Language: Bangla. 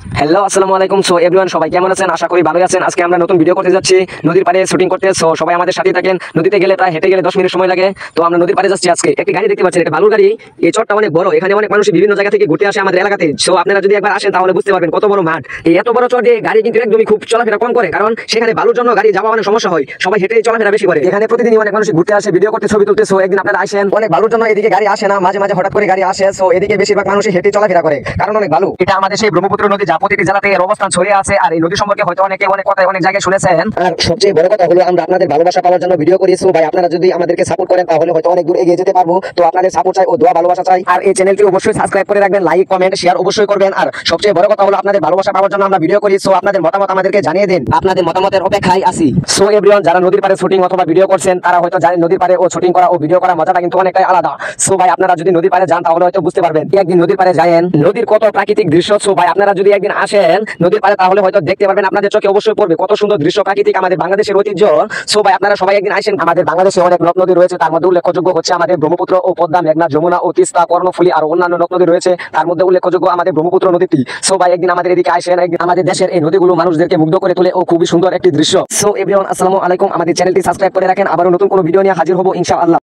হ্যালো আসসালামু আলাইকুম। সো এভরিওয়ান, সবাই কেমন আছেন? আশা করি ভালোই আছেন। আজকে আমরা নতুন ভিডিও করতে যাচ্ছি, নদীর পাড়ে শুটিং করতে। সো সবাই আমাদের সাথেই থাকেন। নদীতে গেলে প্রায় হেঁটে গেলে 10 মিনিট সময় লাগে। তো আমরা নদীর পাড়ে যাচ্ছি। আজকে একটি গাড়ি দেখতে পাচ্ছেন, এটা বালুর গাড়ি। এই চরটা অনেক বড়, এখানে অনেক মানুষ বিভিন্ন জায়গা থেকে ঘুরতে আসে আমাদের এলাকাতে। সো আপনারা যদি একবার আসেন তাহলে বুঝতে পারবেন কত বড় মাঠ। এই এত বড় চর দিয়ে গাড়ি কিন্তু একদমই খুব চলাফেরা কম করে, কারণ সেখানে বালুর জন্য গাড়ি যাওয়া অনেক সমস্যা হয়। সবাই হেঁটে চলাফেরা বেশি করে। এখানে প্রতিদিনই অনেক মানুষ ঘুরতে আসে, ভিডিও করতে, ছবি তুলতে। সো একদিন আপনারা আসেন, অনেক বালুর জন্য এদিকে গাড়ি আসে না, মাঝে মাঝে হঠাৎ করে গাড়ি আসে। সো এদিকে বেশিরভাগ মানুষ হেঁটে চলাফেরা করে, কারণ অনেক বালু। এটা আমাদের সেই ব্রহ্মপুত্র নদী, যা প্রতিটি জেলাতে এর অবস্থান ছড়িয়ে আছে। আর এই নদী সম্পর্কে হয়তো অনেকে অনেক কথা অনেক জায়গায় শুনেছেন। আর সবচেয়ে বড় কথা হলো আমরা আপনাদের ভালোবাসা পাওয়ার জন্য ভিডিও করি। সো ভাই, আপনারা যদি আমাদেরকে সাপোর্ট করেন তাহলে হয়তো অনেক দূর এগিয়ে যেতে পারবো। তো আপনাদের সাপোর্ট চাই ও দোয়া ভালোবাসা চাই। আর এই চ্যানেলটি অবশ্যই সাবস্ক্রাইব করে রাখবেন, লাইক কমেন্ট শেয়ার অবশ্যই করবেন। আর সবচেয়ে বড় কথা হলো আপনাদের ভালোবাসা পাওয়ার জন্য আমরা ভিডিও করি। সো আপনাদের মতামত আমাদেরকে জানিয়ে দিন, আপনাদের মতামতের অপেক্ষায় আছি। সো এভরিওয়ান, যারা নদীর পাড়ে শুটিং অথবা ভিডিও করছেন তারা হয়তো জানেন নদীর পাড়ে ও শুটিং করা ও ভিডিও করা মজাটা কিন্তু অনেকটাই আলাদা। সো ভাই, আপনারা যদি নদীর পাড়ে যান তাহলে হয়তো বুঝতে পারবেন। একদিন নদীর পাড়ে যায়েন, নদীর কত প্রাকৃতিক দৃশ্য। সো ভাই, আপনারা যদি একদিন আসেন নদীর পাড়ে তাহলে হয়তো দেখতে পারবেন, আপনাদের চোখে অবশ্যই পড়বে কত সুন্দর দৃশ্য, প্রাকৃতিক আমাদের বাংলাদেশের ঐতিহ্য। সো ভাই, আপনারা সবাই একদিন আসেন। আমাদের বাংলাদেশে অনেক নদ নদী রয়েছে, তার মধ্যে উল্লেখযোগ্য হচ্ছে আমাদের ব্রহ্মপুত্র ও পদ্মা, মেঘনা, যমুনা ও তিস্তা, কর্ণফুলী আর অন্যান্য নদ নদী রয়েছে, তার মধ্যে উল্লেখযোগ্য আমাদের ব্রহ্মপুত্র নদীটি। সো ভাই, একদিন আমাদের এদিকে আসেন। একদিন আমাদের দেশের এই নদীগুলো মানুষদেরকে মুগ্ধ করে তোলে ও খুবই সুন্দর একটি দৃশ্য। সো এভরিওয়ান, আসসালামু আলাইকুম। আমাদের চ্যানেলটি সাবস্ক্রাইব করে রাখেন। আবারও নতুন কোনো ভিডিও নিয়ে হাজির হবো ইনশাআল্লাহ।